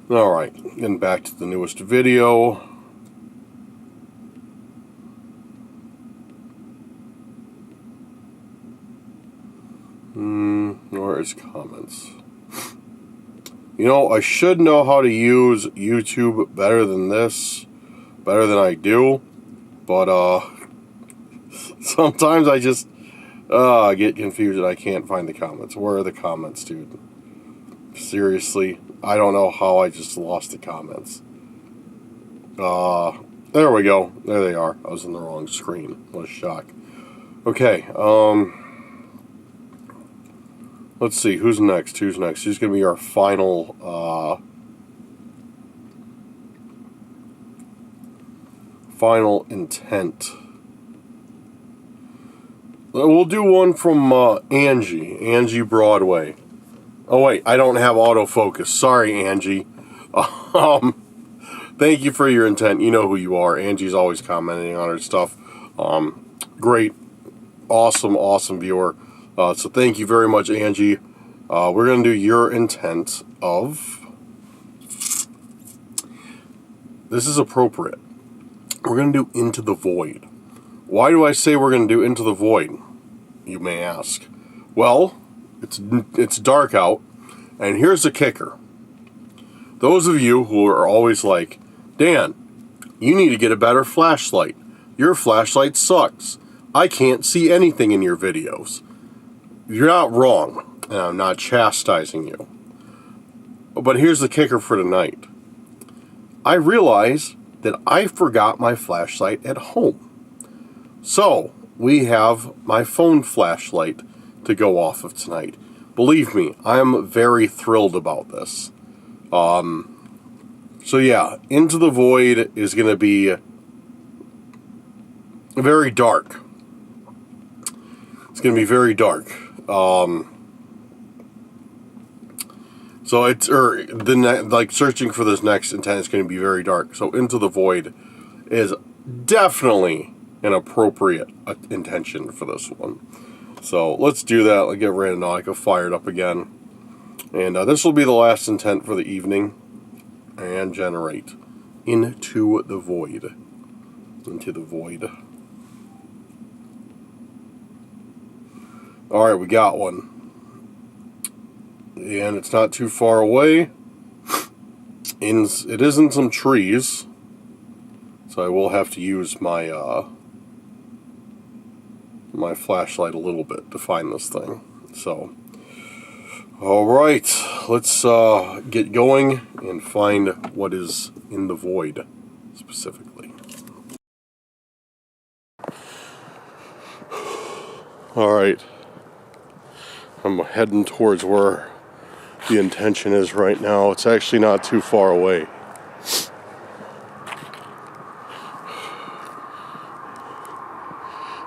A: Alright, getting back to the newest video. Where is comments? You know, I should know how to use YouTube better than this, better than I do, but sometimes I just get confused and I can't find the comments. Where are the comments, dude? Seriously, I don't know how I just lost the comments. There we go. There they are. I was in the wrong screen. What a shock. Okay, let's see, who's next? Who's going to be our final, final intent? We'll do one from Angie Broadway. Oh wait, I don't have autofocus. Sorry, Angie. Thank you for your intent. You know who you are. Angie's always commenting on her stuff. Great, awesome viewer. So thank you very much, Angie. We're going to do your intent of... This is appropriate. We're going to do Into the Void. Why do I say we're going to do Into the Void, you may ask? Well, it's dark out, and here's the kicker. Those of you who are always like, Dan, you need to get a better flashlight. Your flashlight sucks. I can't see anything in your videos. You're not wrong, and I'm not chastising you. But here's the kicker for tonight. I realized that I forgot my flashlight at home. So, we have my phone flashlight to go off of tonight. Believe me, I'm very thrilled about this. So yeah, Into the Void is going to be very dark. It's going to be very dark. So it's like searching for this next intent is going to be very dark. So Into the Void is definitely an appropriate intention for this one. So let's do that. Let's get Randonautica fired up again. And this will be the last intent for the evening. And generate. Into the Void. Into the Void. Alright, we got one. And it's not too far away. It is in some trees. So I will have to use my my flashlight a little bit to find this thing. So, alright, let's get going and find what is in the void specifically. Alright, I'm heading towards where the intention is right now. It's actually not too far away.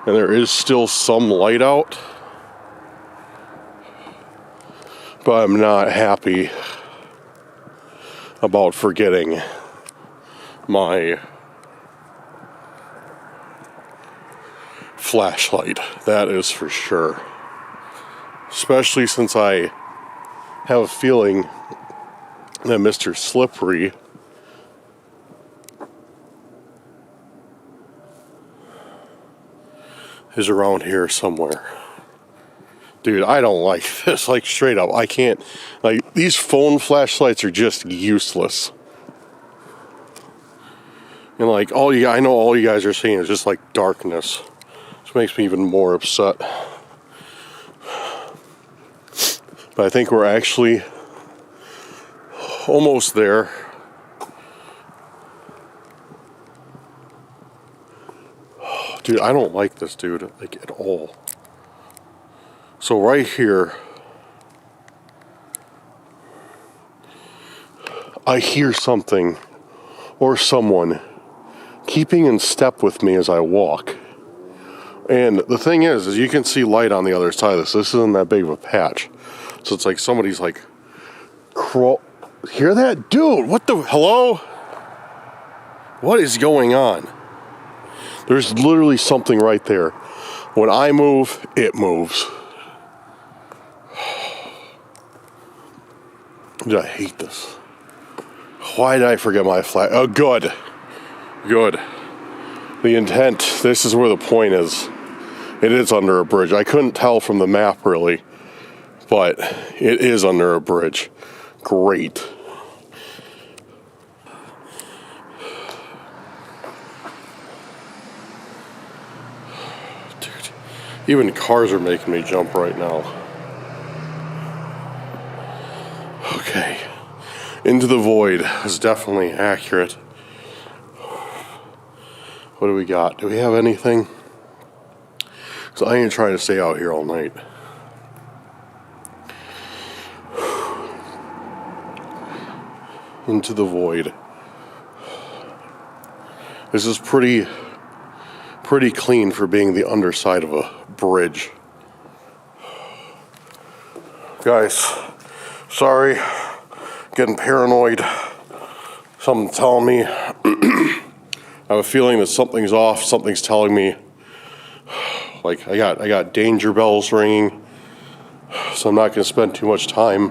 A: And there is still some light out. But I'm not happy about forgetting my flashlight. That is for sure. Especially since I have a feeling that Mr. Slippery is around here somewhere. Dude, I don't like this. Like, straight up, I can't. Like, these phone flashlights are just useless. And like, I know all you guys are seeing is just like darkness. Which makes me even more upset. But I think we're actually almost there. Dude, I don't like this, dude, like, at all. So right here, I hear something or someone keeping in step with me as I walk. And the thing is you can see light on the other side of this. This isn't that big of a patch. So it's like somebody's like, hear that? Dude, what the, hello? What is going on? There's literally something right there. When I move, it moves. Dude, I hate this. Why did I forget my flag? Oh, good. Good. The intent, this is where the point is. It is under a bridge. I couldn't tell from the map, really. But it is under a bridge. Great. Dude, even cars are making me jump right now. Okay. Into the Void is definitely accurate. What do we got? Do we have anything? So I ain't trying to stay out here all night. Into the Void. This is pretty clean for being the underside of a bridge. Guys, Sorry, getting paranoid. Something's telling me. I have a feeling that something's off. Something's telling me. Like I got danger bells ringing. So I'm not going to spend too much time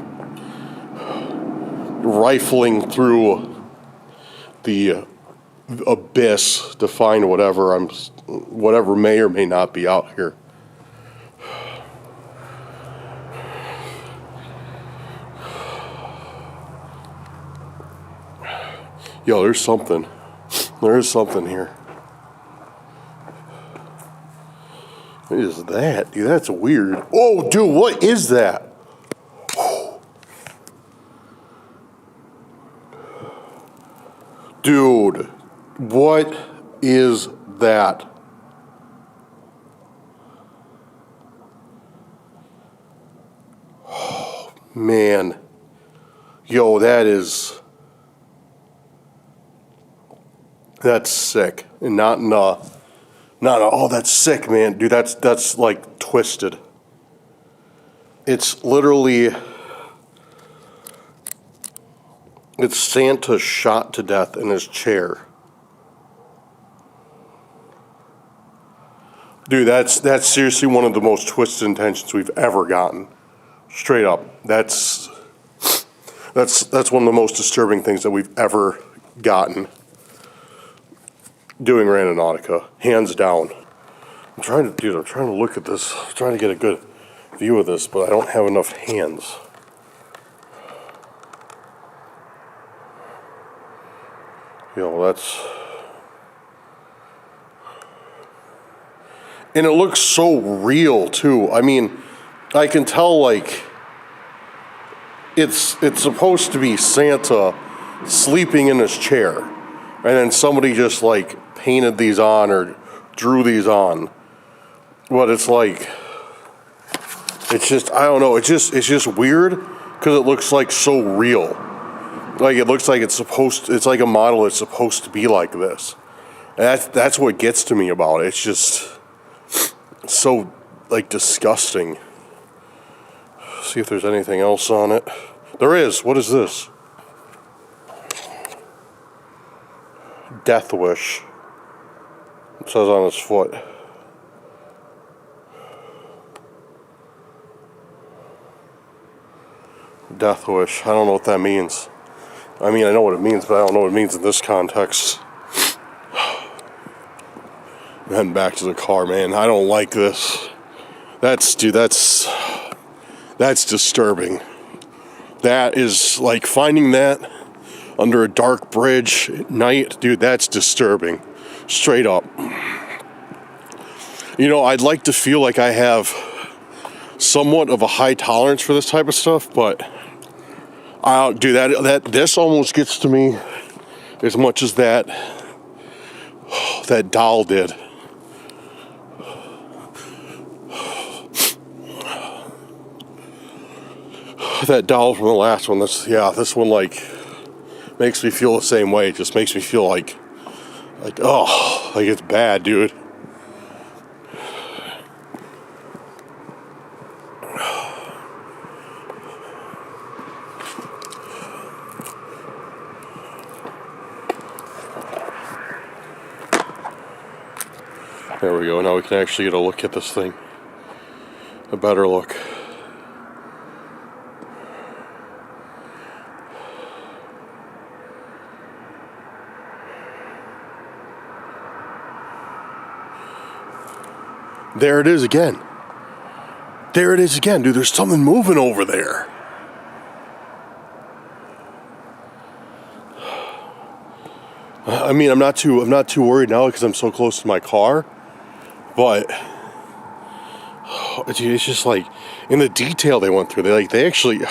A: rifling through the abyss to find whatever may or may not be out here. Yo, there's something. There is something here. What is that? Dude, that's weird. Oh, dude, what is that? Dude, what is that? Oh, man. Yo, that's sick. And not oh, that's sick, man. Dude, that's like twisted. It's literally, it's Santa shot to death in his chair. Dude, that's seriously one of the most twisted intentions we've ever gotten. Straight up. That's one of the most disturbing things that we've ever gotten doing Randonautica, hands down. I'm trying to look at this. I'm trying to get a good view of this, but I don't have enough hands. And it looks so real too. I mean, I can tell like it's supposed to be Santa sleeping in his chair, and then somebody just like painted these on or drew these on. But it's like, it's just, I don't know, it's just weird because it looks like so real. Like it looks like it's like a model that's supposed to be like this. And that's what gets to me about it. It's just so like disgusting. See if there's anything else on it. There is. What is this? Death wish. It says on his foot. Death wish. I don't know what that means. I mean, I know what it means, but I don't know what it means in this context. I'm heading back to the car, man. I don't like this. That's disturbing. That is like finding that under a dark bridge at night, dude, that's disturbing. Straight up. You know, I'd like to feel like I have somewhat of a high tolerance for this type of stuff, but this almost gets to me as much as that doll did. That doll from the last one, this one like makes me feel the same way. It just makes me feel like oh, like it's bad, dude. There we go. Now we can actually get a look at this thing. A better look. There it is again. There it is again, dude. There's something moving over there. I mean, I'm not too worried now because I'm so close to my car. But dude, it's just like in the detail they went through. They actually,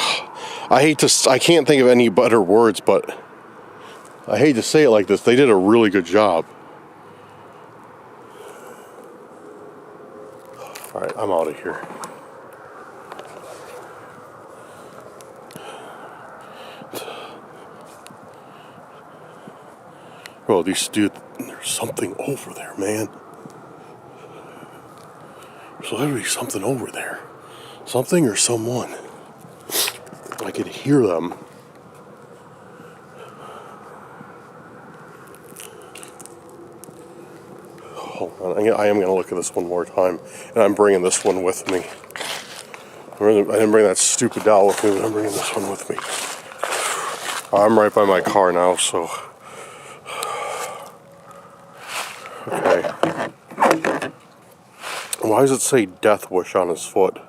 A: I can't think of any better words, but I hate to say it like this. They did a really good job. All right, I'm out of here. Bro, there's something over there, man. There's literally something over there. Something or someone. I could hear them. Hold on, I am going to look at this one more time, and I'm bringing this one with me. I didn't bring that stupid doll with me, but I'm bringing this one with me. I'm right by my car now, so... Okay. Why does it say Death Wish on his foot?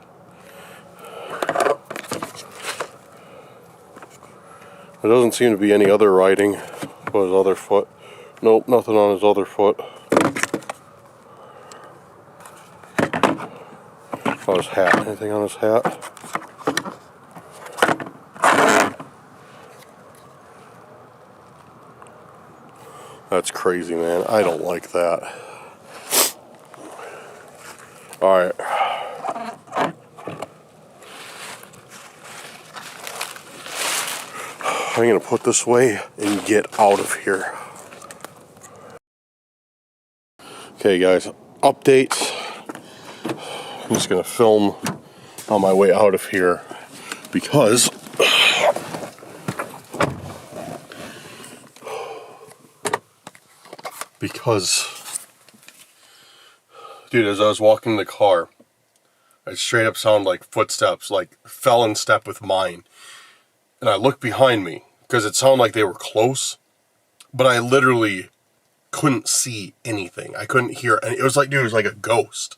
A: There doesn't seem to be any other writing on his other foot. Nope, nothing on his other foot. On his hat. Anything on his hat? That's crazy, man. I don't like that. Alright. I'm going to put this away and get out of here. Okay, guys. Update. I'm just going to film on my way out of here because dude, as I was walking in the car, it straight up sounded like footsteps, like fell in step with mine. And I looked behind me because it sounded like they were close, but I literally couldn't see anything. I couldn't hear, and it was like, dude, it was like a ghost.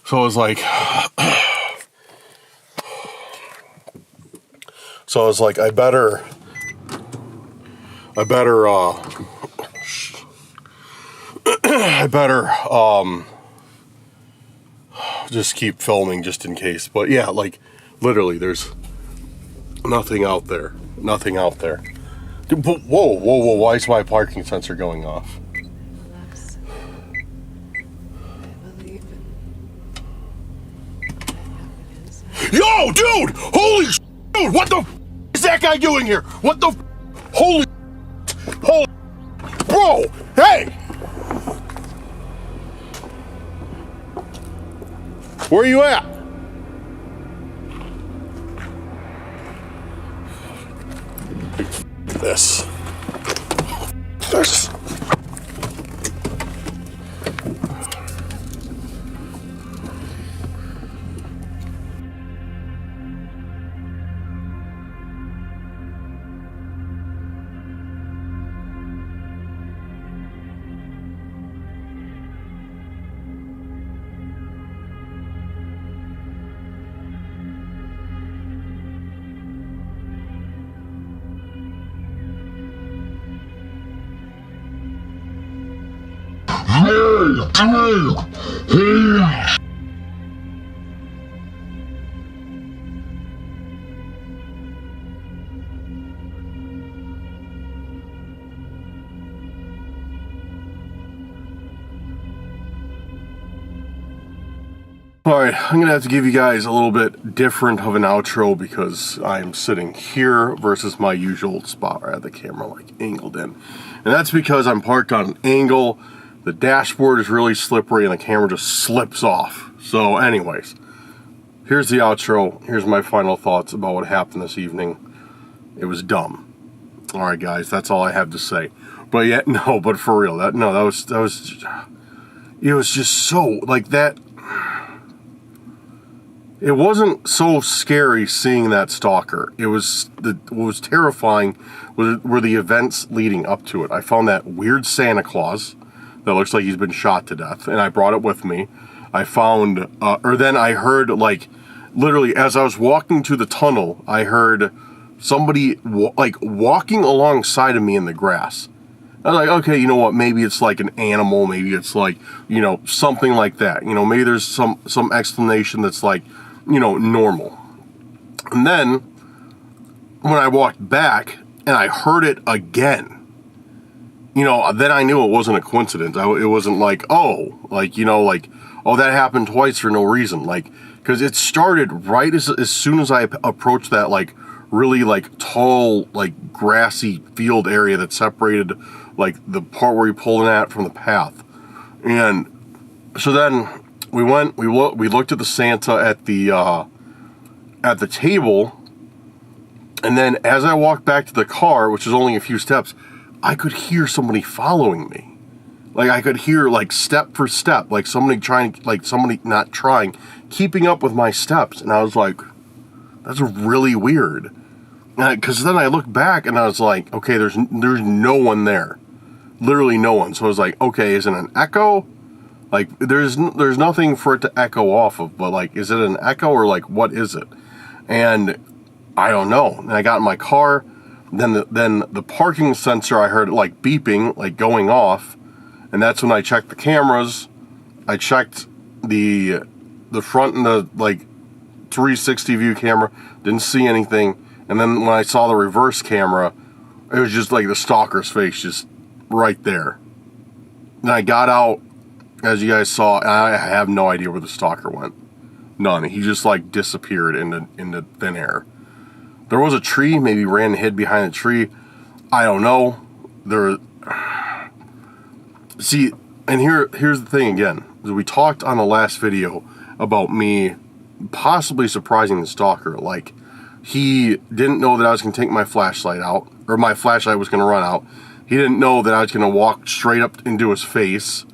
A: So I was like, I better just keep filming just in case. But yeah, like literally there's nothing out there. Nothing out there. Dude, whoa, why is my parking sensor going off? Yo, dude! Holy dude, what the is that guy doing here? What the holy bro, hey! Where are you at? This. Alright, I'm going to have to give you guys a little bit different of an outro because I'm sitting here versus my usual spot where I have the camera like angled in. And that's because I'm parked on an angle, the dashboard is really slippery, and the camera just slips off. So anyways, here's the outro. Here's my final thoughts about what happened this evening. It was dumb. Alright guys, that's all I have to say. But yeah, no, but for real, that was it was just so, like that. It wasn't so scary seeing that stalker. It was what was terrifying were the events leading up to it. I found that weird Santa Claus that looks like he's been shot to death, and I brought it with me. I found, then I heard, like, literally as I was walking to the tunnel, I heard somebody walking alongside of me in the grass. I was like, okay, you know what? Maybe it's like an animal. Maybe it's like, you know, something like that. You know, maybe there's some explanation that's like, you know, normal. And then when I walked back and I heard it again, you know, then I knew it wasn't a coincidence. It wasn't like, oh, like, you know, like, oh, that happened twice for no reason. Like, because it started right as soon as I approached that, like, really, like, tall, like, grassy field area that separated, like, the part where you pulled in at from the path. And so then we looked at the Santa at the table, And then as I walked back to the car, which is only a few steps, I could hear somebody following me. Like I could hear like step for step, like somebody not trying, keeping up with my steps. And I was like, that's really weird. Because then I looked back and I was like, okay, there's no one there. Literally no one. So I was like, okay, is it an echo? Like there's nothing for it to echo off of, but like, is it an echo or like, what is it? And I don't know. And I got in my car, then the parking sensor, I heard it like beeping, like going off. And that's when I checked the cameras. I checked the front and the like 360 view camera, didn't see anything. And then when I saw the reverse camera, it was just like the stalker's face just right there. And I got out, as you guys saw, and I have no idea where the stalker went. None. He just like disappeared into thin air. There was a tree, maybe ran and hid behind a tree. I don't know. See, and here's the thing again. We talked on the last video about me possibly surprising the stalker. Like, he didn't know that I was going to take my flashlight out, or my flashlight was going to run out. He didn't know that I was going to walk straight up into his face.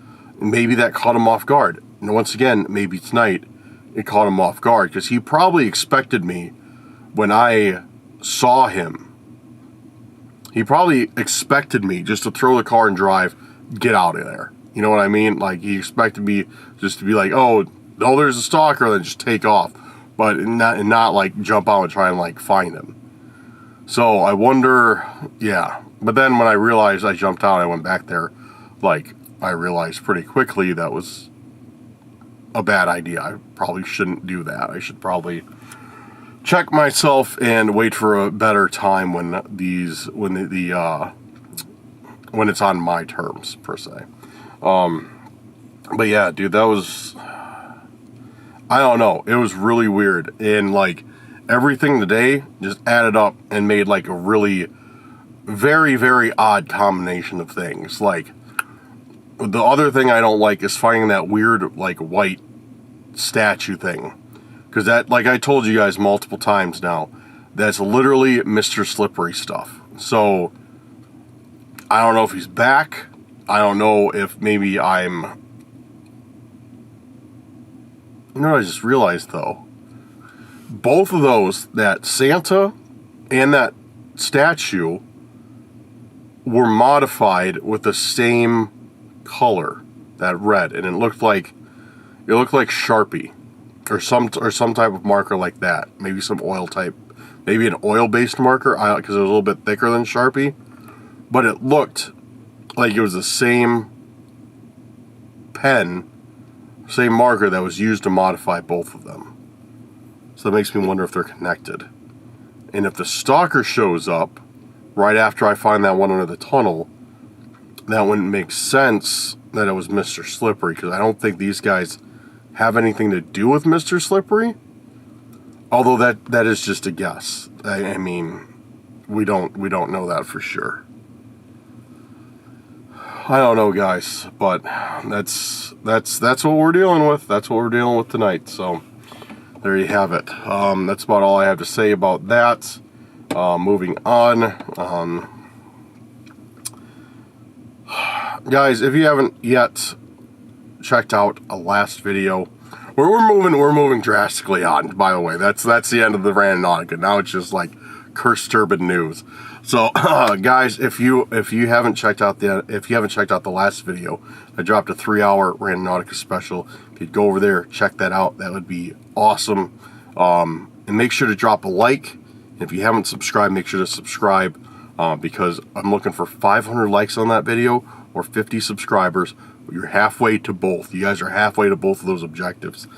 A: Maybe that caught him off guard. And once again, maybe tonight, it caught him off guard, because he probably expected me when I saw him. He probably expected me just to throw the car and drive, get out of there. You know what I mean? Like, he expected me just to be like, oh, there's a stalker, then just take off. But not like jump out and try and like find him. So I wonder, yeah. But then when I realized I jumped out, I went back there, like, I realized pretty quickly that was a bad idea. I probably shouldn't do that. I should probably check myself and wait for a better time when when it's on my terms, per se. But yeah, dude, that was, I don't know, it was really weird. And like everything today just added up and made like a really very, very odd combination of things. Like, the other thing I don't like is finding that weird like white statue thing. Because that, like I told you guys multiple times now, that's literally Mr. Slippery stuff. So, I don't know if he's back. I don't know if maybe I'm... You know what I just realized, though? Both of those, that Santa and that statue, were modified with the same color, that red. And it looked like Sharpie. Or some type of marker like that. Maybe some oil type. Maybe an oil-based marker, because it was a little bit thicker than Sharpie. But it looked like it was the same pen, same marker that was used to modify both of them. So that makes me wonder if they're connected. And if the stalker shows up right after I find that one under the tunnel, that wouldn't make sense that it was Mr. Slippery, because I don't think these guys have anything to do with Mr. Slippery. Although that is just a guess. I mean, we don't know that for sure. I don't know, guys, but that's what we're dealing with. That's what we're dealing with tonight. So there you have it. That's about all I have to say about that. Moving on. Guys, if you haven't yet checked out a last video, we're moving drastically on. By the way, that's the end of the Randonautica. Now it's just like cursed turbid news. So, guys, if you haven't checked out the last video, I dropped a 3-hour Randonautica special. If you'd go over there, check that out, that would be awesome. And make sure to drop a like. And if you haven't subscribed, make sure to subscribe, because I'm looking for 500 likes on that video or 50 subscribers. You're halfway to both. You guys are halfway to both of those objectives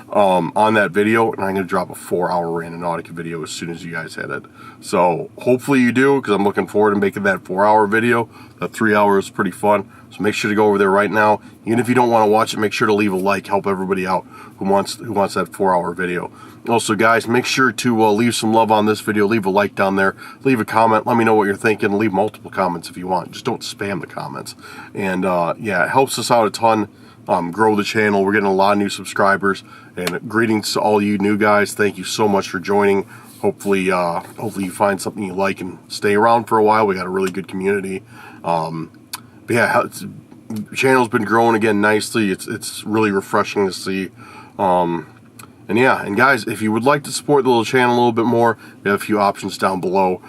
A: on that video, and I'm going to drop a 4-hour Randonautica video as soon as you guys hit it. So hopefully you do, because I'm looking forward to making that 4-hour video. That 3 hours is pretty fun. So make sure to go over there right now. Even if you don't want to watch it, make sure to leave a like. Help everybody out who wants that 4-hour video. Also, guys, make sure to leave some love on this video. Leave a like down there. Leave a comment. Let me know what you're thinking. Leave multiple comments if you want. Just don't spam the comments. And yeah, it helps us out a ton. grow the channel. We're getting a lot of new subscribers, and greetings to all you new guys. Thank you so much for joining. Hopefully you find something you like and stay around for a while. We got a really good community. But yeah, the channel's been growing again nicely. It's really refreshing to see. And yeah, and guys, if you would like to support the little channel a little bit more, we have a few options down below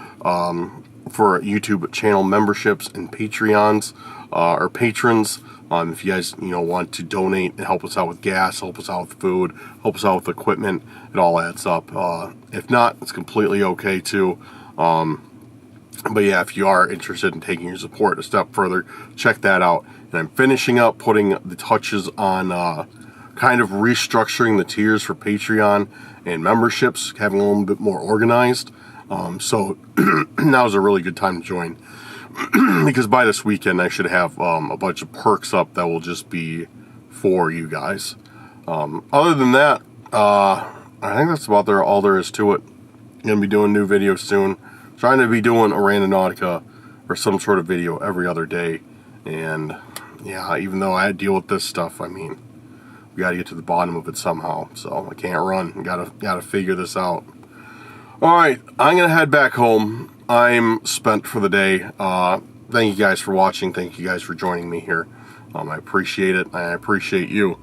A: for YouTube channel memberships and Patreons or patrons. If you guys want to donate and help us out with gas, help us out with food, help us out with equipment, it all adds up. If not, it's completely okay too. But yeah, if you are interested in taking your support a step further, check that out. And I'm finishing up putting the touches on kind of restructuring the tiers for Patreon and memberships, having a little bit more organized. So now's a really good time to join. Because by this weekend I should have a bunch of perks up that will just be for you guys. Other than that, I think that's about all there is to it. I'm going to be doing new videos soon. Trying to be doing a Randonautica or some sort of video every other day. And yeah, even though I deal with this stuff, I mean, we got to get to the bottom of it somehow. So I can't run. Gotta figure this out. Alright, I'm going to head back home. I'm spent for the day. Thank you guys for watching. Thank you guys for joining me here. I appreciate it. I appreciate you.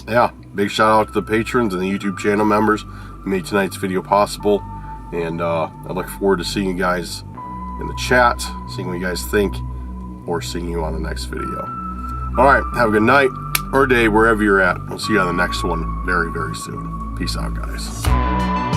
A: Yeah, big shout out to the patrons and the YouTube channel members who made tonight's video possible. And I look forward to seeing you guys in the chat, seeing what you guys think, or seeing you on the next video. Alright, have a good night or day wherever you're at. We'll see you on the next one very, very soon. Peace out, guys.